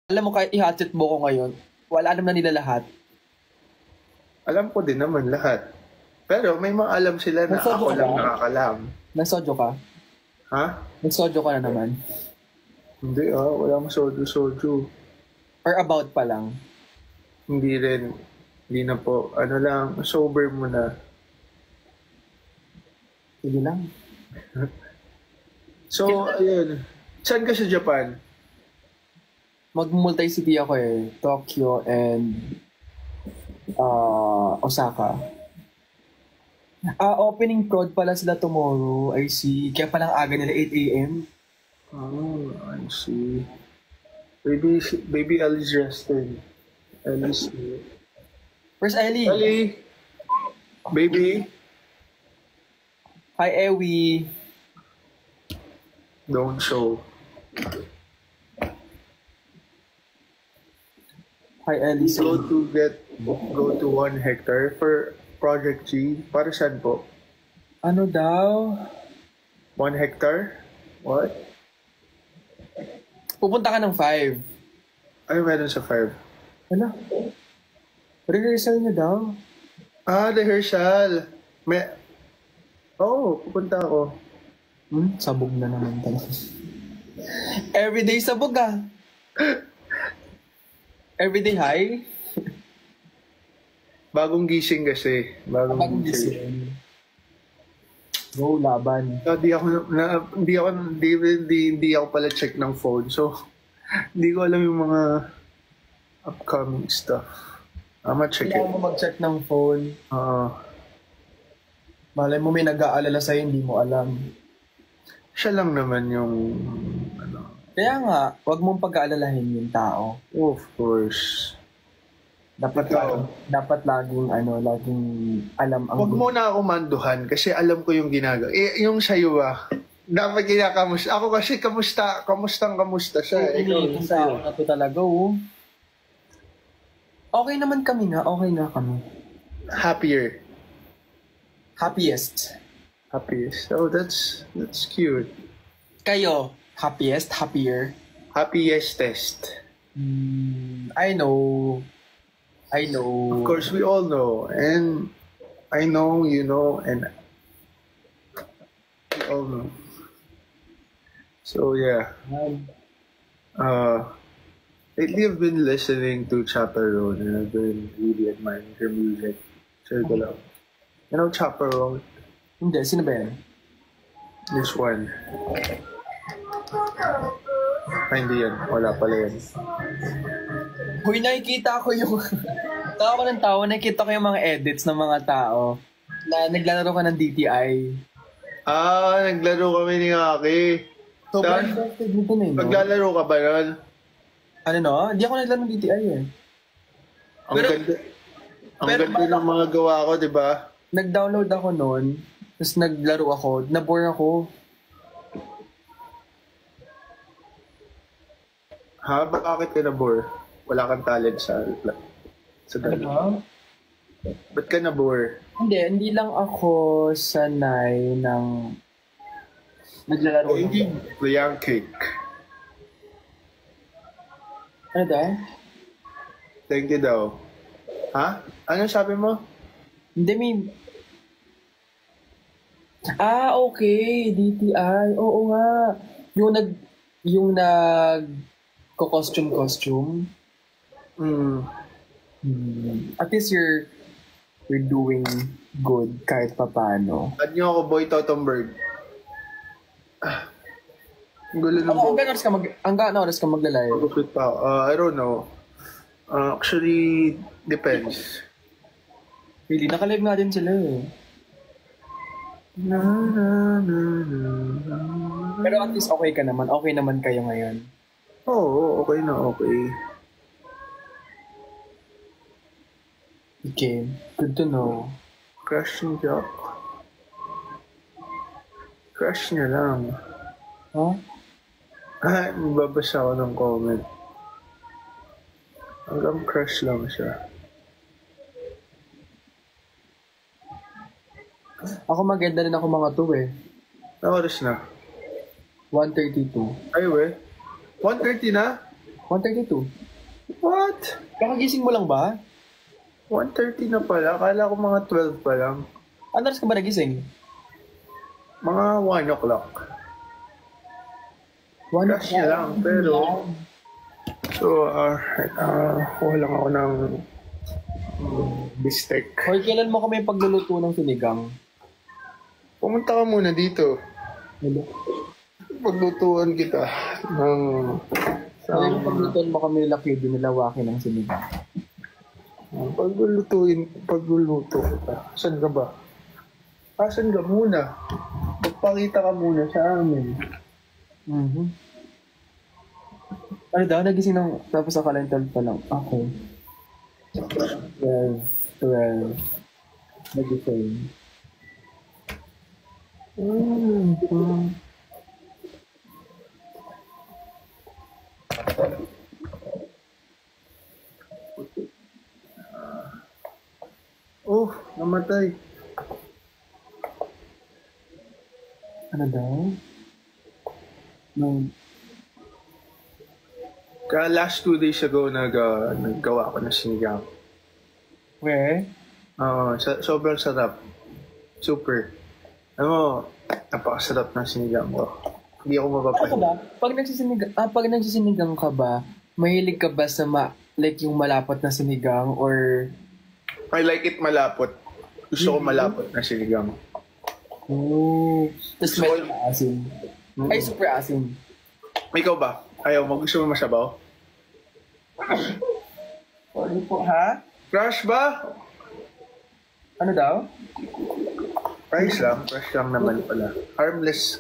Alam mo, kahit i-hatchet mo ko ngayon, wala alam na nila lahat. Alam ko din naman lahat. Pero may mga alam sila na Nagsojo ako ka lang ba? nakakalam. Nagsojo ka? Ha? Nagsojo ka na naman? Hindi wala akong soju-soju. Or about pa lang? Hindi rin. Hindi na po. Ano lang, sober muna. Sige lang. So, ayun. Saan ka sa Japan? Mag-multi-city ako eh. Tokyo and Osaka. Opening prod pala sila tomorrow. I see. Kaya palang aga nila 8 a.m. Oh, I see. Baby Ellie's resting. Ellie's here. Where's Ellie? Ellie! Baby! Hi, Ewi. Don't show. Hi, Ellie. Go to 1 hectare for Project G. Para saan po? Ano daw? 1 hectare? What? Pupunta ka ng 5. Ano meron sa 5? Ano? Rehearsal niya daw. Rehearsal. Pupunta ako. Sabog na naman talaga. Everyday sabog ah. Everyday high. Bagong gising kasi. Bagong gising. Go, laban. Hindi ako pala check ng phone. So, hindi ko alam yung mga upcoming stuff. Check it. Kailangan mo mag-check ng phone. Malay mo may nag-aalala sa'yo, hindi mo alam. Siya lang naman yung Kaya nga, wag mong pag-aalalahin yung tao. Of course. Dapat laging alam ang Huwag mo na ako manduhan kasi alam ko yung ginagawa. Yung sa'yo dapat kinakamusta. Ako kasi kamusta siya. Iniitong tao na to talaga, oh. Okay naman kami nga, okay na kami. Happier. Happiest. Oh, that's cute. Kayo, happier? Happiest test. I know. Of course, we all know. And I know, you know, and we all know. So, yeah. Lately, I've been listening to Chaperone and I've been really admiring her music. Share ko lang. You know Chaperone? Hindi, sino ba yan? This one. Hindi yan. Wala pala yan. Huy, nakikita ko yung... tawa ko ng tawa, nakikita ko yung mga edits ng mga tao na naglalaro ka ng DTI. Naglaro kami ni Aki. Sobrang interested nito na yun. Maglalaro ka ba nun? Ano no? Hindi ako naglaro ng DTI eh. Ang ganda ng mga gawa ko, di ba? Nag-download ako noon, tapos naglaro ako, nabore ako. Bakit ka na-bore? Wala kang talent sa ganun. Ano? Ba't ka na-bore? Hindi lang ako sanay ng naglalaro. Thank you, Young Cake. Ano daw? Thank you daw. Ha? Ano sabi mo? Hindi, may... okay. DTI. Oo nga. Yung costume. At least you're doing good kahit papano. Add nyo ako, Boy Tottenberg. Ang gulo ng boy. Hanggang oras ka maglalay? Magupit pa ako. I don't know. Actually, depends. Really, nakalive nga din sila eh. Pero at least okay ka naman. Okay naman kayo ngayon. Oo, okay na okay. Okay, good to know. Crush ni Jack. Crush niya lang. Huh? Magbabasa ako ng comment. Hanggang crush lang siya. Ako maganda rin ako mga 2 eh. Na oras na? 1:32. Ay, we. 1:30 na? 1:32. What? Kakagising mo lang ba? 1:30 na pala. Akala ko mga 12 pa lang. Ano oras ka ba nagising? Mga 1 o'clock. 1 Crush niya lang, pero... So, kuha lang ako ng bistek. Hoy, kailan mo kami pagluluto ng sinigang? Pumunta ka muna dito. Hello? Paglutuan kita ng... Sabi mo paglutuan mo kami nila Cutie nila Waki ng sinigang. Pagluluto kita. Saan ka ba? Saan ka muna? Magpakita ka muna sa amin. Mhm. Ano daw, nagising ng, tapos akala yung 12 pa lang. Okay. 12. Nagising. Oh, namatay. Ano daw? No. Last 2 days ago, naggawa ako ng sinigang. Where? Sobrang sarap. Super. Napakasarap ng sinigang ko. Hindi ako Ano mapapahin. ba? Pag nagsisinigang ka ba, mahilig ka ba sa like yung malapot na sinigang or... I like it malapot. Gusto ko malapot na sinigang. Oh. Tapos Gusto medyo ko- maasim. Ay, super asim. Ikaw ba? Ayaw mo? Gusto mo masabaw? Sorry po, ha? Crush ba? Ano daw? Crush lang naman pala. Harmless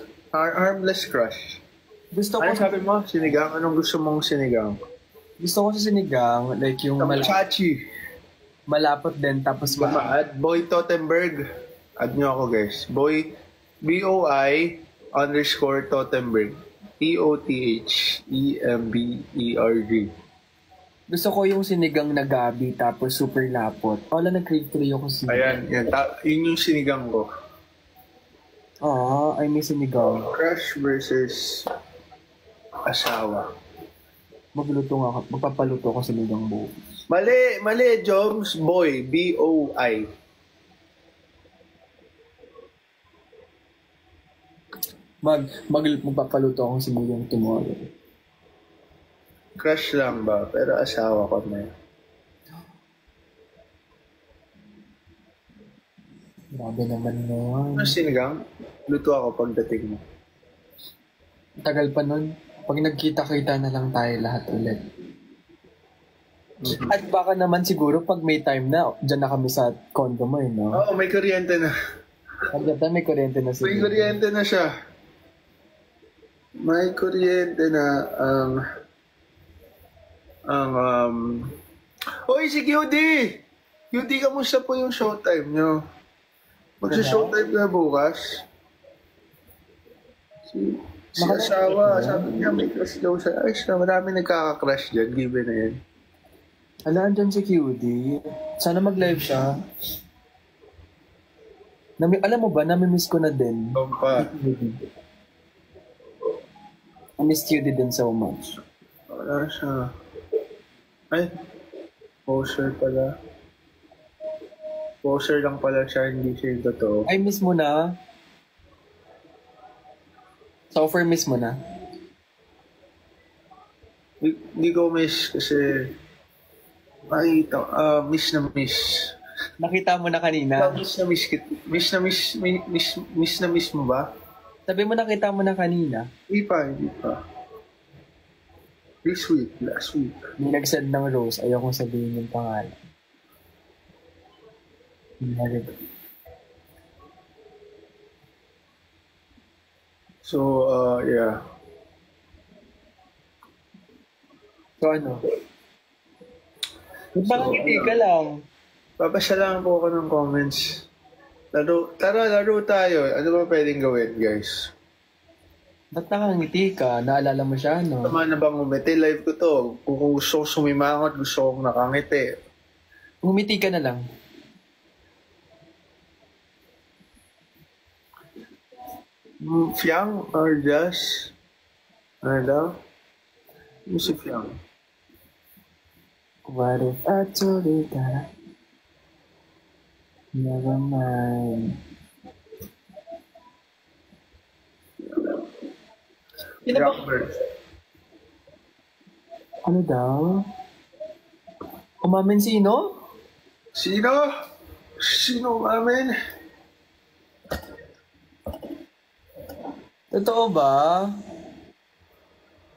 crush. Gusto ko, Ano sabi mo? Sinigang? Anong gusto mong sinigang? gusto ko sa sinigang, like yung Chachi. malapot din, tapos Add Boy Tottenberg. Add nyo ako guys. Boy, BOI_Tottenberg. TOTHEMBERG. Gusto ko yung sinigang na gabi, tapos super lapot. Wala, nag-crave tuloy ako sa sinigang. Ayan. Yun yung sinigang ko. I miss sinigang. Crush versus asawa. Magpapaluto ako sa sinigang buo. Mali, Joms. Boy, BOI. Magpapaluto ako sa sinigang tomorrow. Crush lang ba? Pero asawa ko na yun. Grabe naman nun. Ano sinigang? Luto ako pagdating mo. Tagal pa nun. Pag nagkita-kita na lang tayo lahat ulit. At baka naman siguro pag may time na, dyan na kami sa condo mo, no? Oo, may kuryente na. Pagdating may kuryente na May siguro. kuryente na siya. May kuryente na Hoy, si QD! QD, kamusta po yung showtime nyo? Magsa-showtime na bukas? Si asawa, sabi niya may crush daw sa Ice na marami nagkaka-crush dyan, given na yan. Alaan dyan si QD. Sana mag-live siya. Alam mo ba, nami-miss ko na din. Pa. I miss QD din so much. Wala siya. Ay, poser pala. Poser lang pala siya, hindi siya yung totoo. I miss mo na. So far, miss mo na. Hindi ko miss kasi miss na miss. Nakita mo na kanina. Miss na miss mo ba? Sabi mo nakita mo na kanina. Hindi pa. This week, last week. May nag-send ng rose. Ayaw kong sabihin yung pangalan. So, yeah. So ano? Parang hindi ka lang. Papasyalan po ako ng comments. Laro tayo. Ano ba pwedeng gawin, guys? Ba't nakangiti ka? Naalala mo siya, no? Tama na bang umiti? Live ko to. Kung gusto ko sumimangot, gusto kong nakangiti. Umiti ka na lang. Fiang or Jazz? Ano daw? Yung si Fiang. What if I told you that? Never mind. Sino ba? Rockbird. Ano daw? Umamin sino? Sino? Sino umamin? Totoo ba?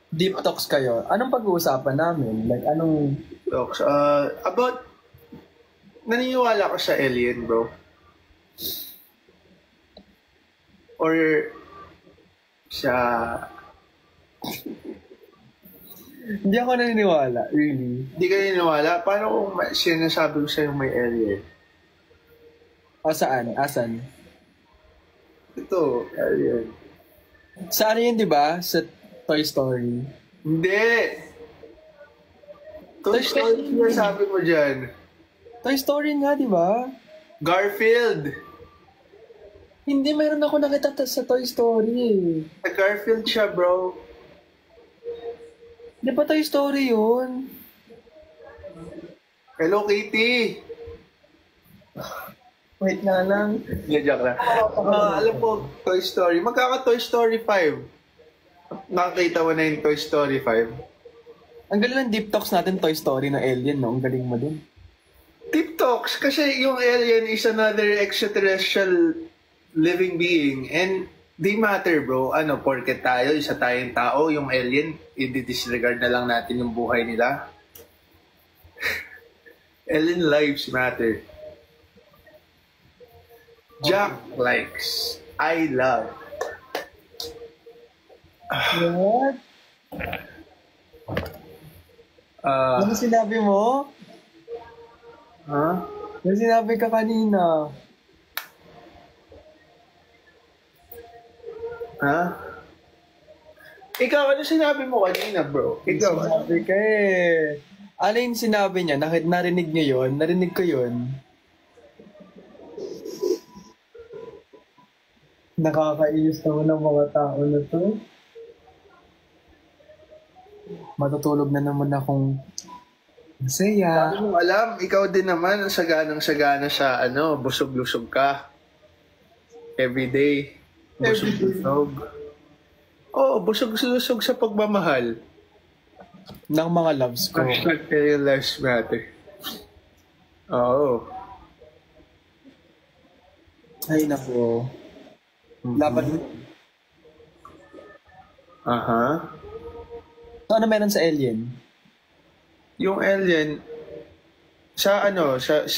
Deep talks kayo. Anong pag-uusapan namin? Like, anong... Talks, about, naniniwala ka sa alien, bro? Or sa... Hindi ako naniniwala, really. Hindi ka naniniwala? Paano kung sinasabi ko sa'yo may alien? O saan? Asan? Ito, alien. Sa ano yun, di ba? Sa Toy Story. Hindi! Toy Story sinasabi mo dyan. Toy Story nga, di ba? Garfield! Hindi, mayroon ako nakita sa Toy Story eh. Sa Garfield siya, bro. Di ba Toy Story yun? Hello, Kitty! Wait nga lang. Hindi, joke lang. Alam ko, Toy Story. Magkaka-Toy Story 5. Nakakita mo na yung Toy Story 5. Ang galing ng deep talks natin, Toy Story na alien, no? Ang galing mo din. Deep Talks, kasi yung alien is another extraterrestrial living being. And di matter, bro. Ano, porket tayo, isa tayong tao, yung alien, i-disregard na lang natin yung buhay nila. Alien lives matter. Jack likes. I love. What? Ano sinabi mo? Huh? Ano sinabi ka kanina? Ha? Ikaw, ano sinabi mo kanina, bro? Ikaw, ano? Sinabi ka eh. Ano yung sinabi niya? Narinig niyo yun? Narinig ko yun. Nakakainis naman ng mga tao na to. Matutulog na naman akong masaya. Paano mo alam? Ikaw din naman, ang saganang-sagana sa busog-lusog ka. Everyday. Busog-lusog. Oo, busog-lusog sa pagmamahal. Ng mga loves ko. Hashtag real lives matter. Oo. Ay nako. Laban. Aha. So, ano meron sa alien? Yung alien, sa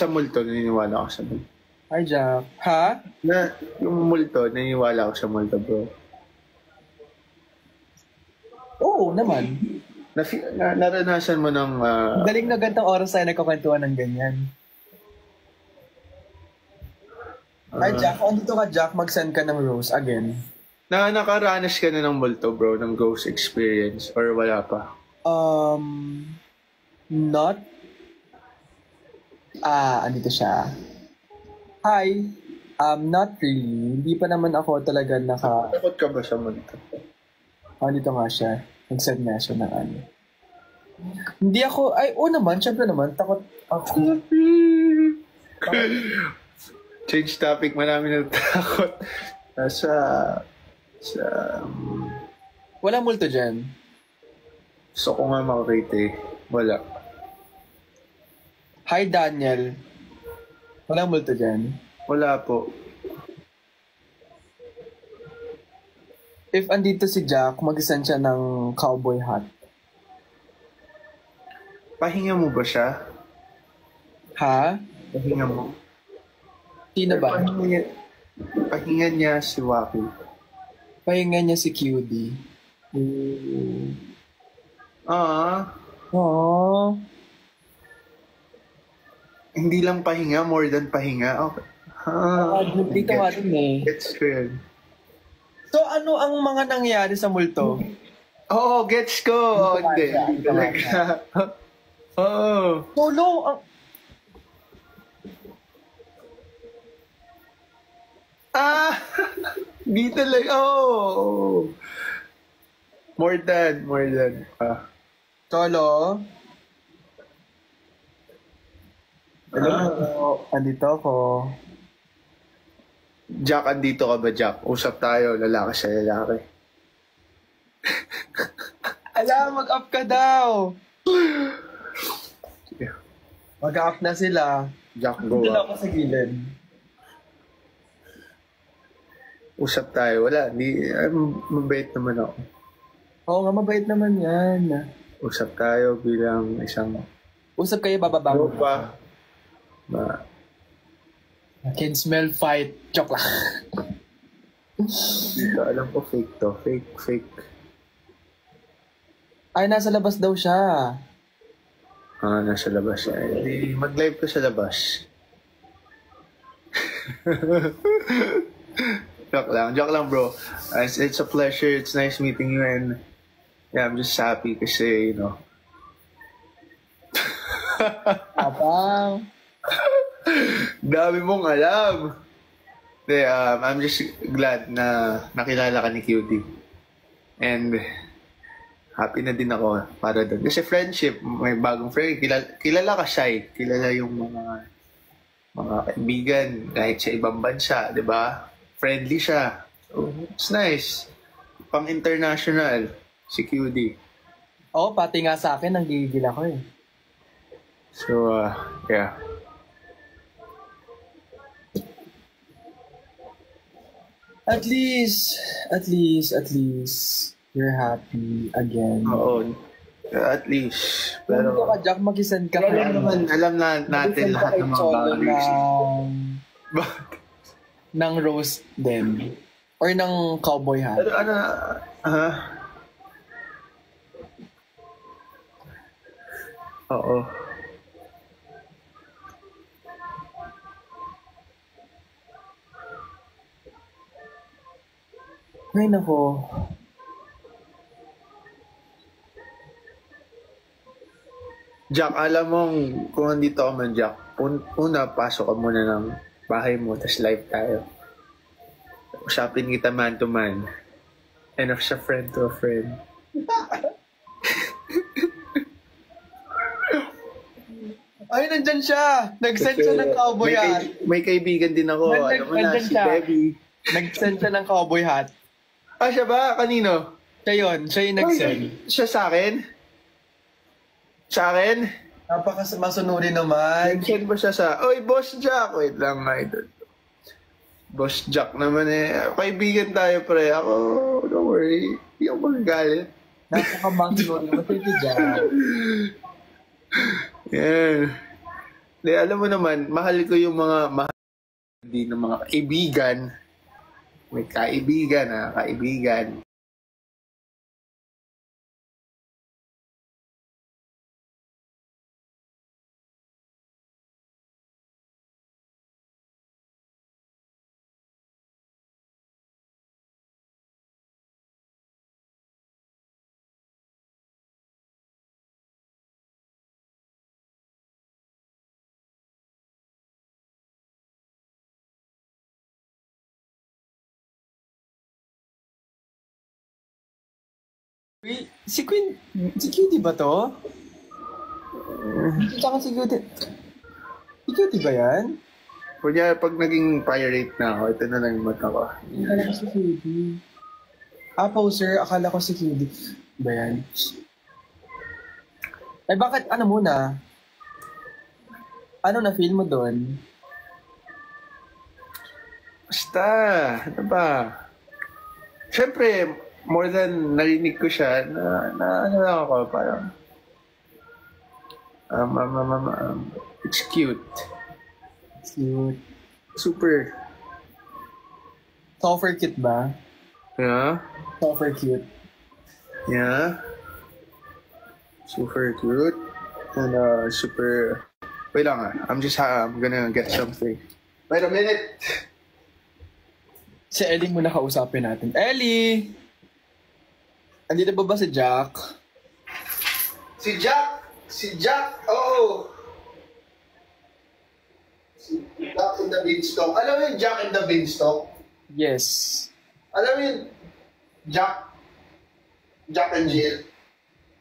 multo, naniniwala ako sa multo. Hi, Jack. Ha? Yung multo, naniniwala ako sa multo, bro. Oo, naman. Naranasan mo ng... Ang galing na gantong oras tayo nagkakwentuhan ng ganyan. Hi, Jack. Kung dito ka, Jack, mag-send ka ng rose again. Nakaranas ka na ng multo, bro, ng ghost experience, or wala pa? Not. Andito siya. Hi. Not really. Hindi pa naman ako talaga Takot ka ba sa multo? Andito nga siya. Nag-send nga siya ng ano. Hindi ako, naman, syempre naman, takot ako. Change topic, marami na takot. Wala multo dyan. So ko nga makakita eh. Wala. Hi, Daniel. Wala multo dyan. Wala po. If andito si Jack, mag-send siya ng cowboy hat. Pahinga mo ba siya? Ha? Pahinga mo? Sino ba? Pahinga niya si Waki. Pahinga niya si QD. Aww. Hindi lang pahinga, more than pahinga. Okay. Dito nga din eh. Gets ko yun. So ano ang mga nangyari sa multo? Oo, gets ko. Hindi talaga. Oo. Solo ang... Di talaga. Oh. More than. Solo? Hello? Andito ako. Jack, andito ka ba, Jack? Usap tayo, lalaki sa lalaki. Mag-up ka daw. Mag-up na sila. Jack, go Dito up. ako sa gilid. Usap tayo. Wala, mabait naman ako. Oo nga, mabait naman yan. Usap tayo bilang isang Usap kayo, bababa mo. tropa. I can smell fight. Joke lang. Dito, alam ko fake to. Fake. Ay, nasa labas daw siya. Nasa labas siya. Hindi, mag-live ka sa labas. Joke lang, bro. It's a pleasure. It's nice meeting you, and yeah, I'm just happy kasi, Abang. dami mong alam. I'm just glad na nakilala ka ni Cutie. And happy na din ako para doon. Kasi friendship, may bagong friend. Kilala ka siya. Kilala yung mga kaibigan kahit sa ibang bansa, di ba? Friendly siya. So, it's nice. Pang-international, si QD. Oo, pati nga sa akin, nanggigil ako eh. So, yeah. At least, you're happy again. Oo. At least. Pero Pero, ka, Jack, mag-isend ka. alam na natin lahat ng mga boundaries. ng roast din. Or ng cowboy hat. Pero Oo. Ay, nako. Jack, alam mong kung nandito ka man, Jack, una, pasok ka muna ng bahay mo, tas live tayo. Usapin kita man to man. And of sa friend to a friend. Ay, nandyan siya! Nag-send siya ng cowboy hat. May kaibigan din ako. Alam mo na, Nandyan si siya. Debbie. Nag-send siya ng cowboy hat. Siya ba? Kanino? Siya yun. Siya yung nag-send. Siya sa akin? Sa akin? Napaka-masunurin naman. Nag-send ba siya sa... Oy, Boss Jack! Wait lang, idol. Boss Jack naman eh. Kaibigan tayo, pre. Ako, don't worry. Hindi ako magagalit. Napaka-masunurin naman. Thank you, Jack. Yeah. De, alam mo naman, mahal ko yung mga ng mga kaibigan. May kaibigan, kaibigan. Wait, si Cutie ba to? Tsaka si Cutie. Si Cutie ba yan? Kunya, pag naging pirate na ako, ito na lang yung mata ko. Akala ko si Cutie. Poser, akala ko si Cutie. Ba yan? Ay, bakit, ano muna? Ano na feel mo doon? Basta, ano ba? Siyempre, more than narinig ko siya, na ano lang ako, parang, it's cute. Cute. Super. Super cute ba? Yeah? Super cute. Yeah? Super cute. And, super... Wait lang I'm gonna get something. Wait a minute! Si Ellie muna kausapin natin. Ellie! Andito ba si Jack? Si Jack, oo. Si Jack in the Beanstalk. Alam mo yung Jack in the Beanstalk? Yes. Alam mo yung Jack and Jill?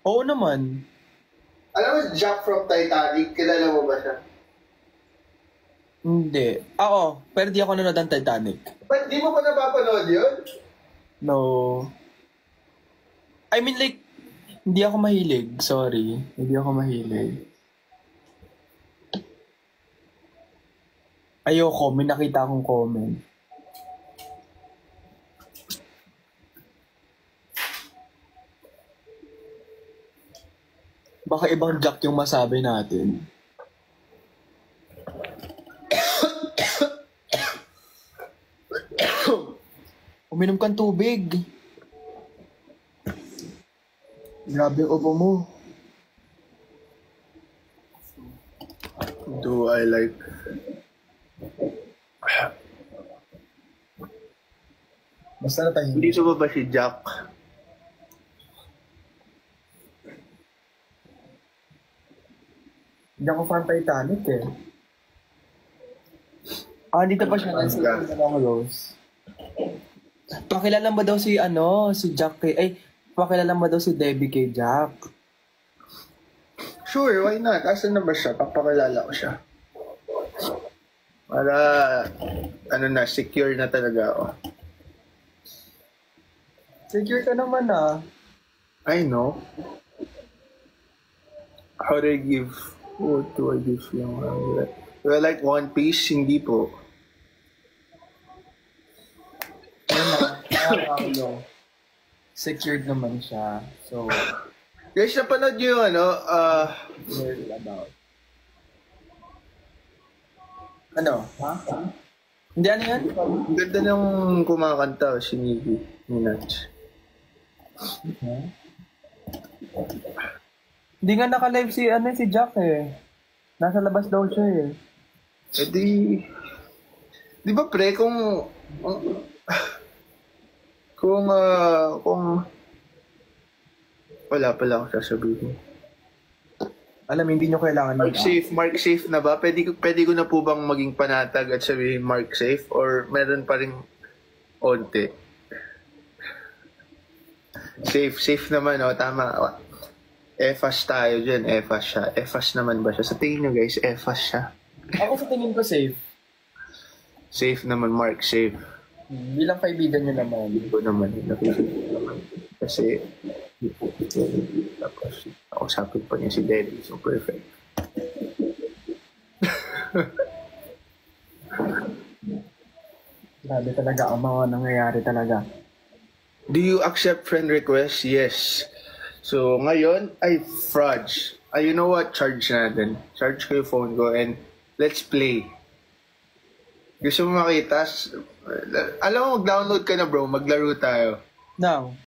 Oo naman. Alam mo Jack from Titanic? Kilala mo ba siya? Hindi. Oo, pero di ako nanonood ng Titanic. Ba't di mo pa napapanood yun? No. I mean like, hindi ako mahilig. Sorry. Hindi ako mahilig. Ayoko, may nakita akong comment. Baka ibang Jack yung masabi natin. Uminom kang tubig. Grabe yung ubo mo. Do I like... Basta na tayo. Hindi ba ba si Jack? Hindi ako fan Titanic eh. Dito pa siya nasa Long Rose. Pakilala mo daw si si Jack kay... Ay, pakilala mo daw si Debbie kay Jack. Sure, why not? Asan na ba siya? Papakilala ko siya. Para, secure na talaga ako. Secure ka naman I know. How do I give... What do I give yung... Do I like One Piece? Hindi po. Secured naman siya. So, Guys, napanood nyo yung worried about. Ano? Ha? Hindi ano yan? ang ganda ng kumakanta si Nicki Minaj. Hindi nga naka-live si Jack eh. Nasa labas daw siya eh. Eh di ba pre, kung wala pala akong sasabihin. Alam, hindi nyo kailangan Mark safe na ba? Pwede ko na po bang maging panatag at sabihin Mark safe or meron pa rin onte? Safe naman, tama. EFAS tayo dyan, EFAS siya. EFAS naman ba siya? Sa tingin nyo guys, EFAS siya. Ako sa tingin ko safe. Safe naman, Mark, safe. Bilang kaibigan nyo naman. Hindi ko naman, kasi tapos kausapin pa niya si Daddy, so perfect. Grabe talaga ang mga nangyayari talaga. Do you accept friend requests? Yes. So, ngayon, Frudge. You know what? Charge natin. Charge ko yung phone ko and let's play. Gusto mo makita? Alam mo, mag-download ka na bro. Maglaro tayo. Now,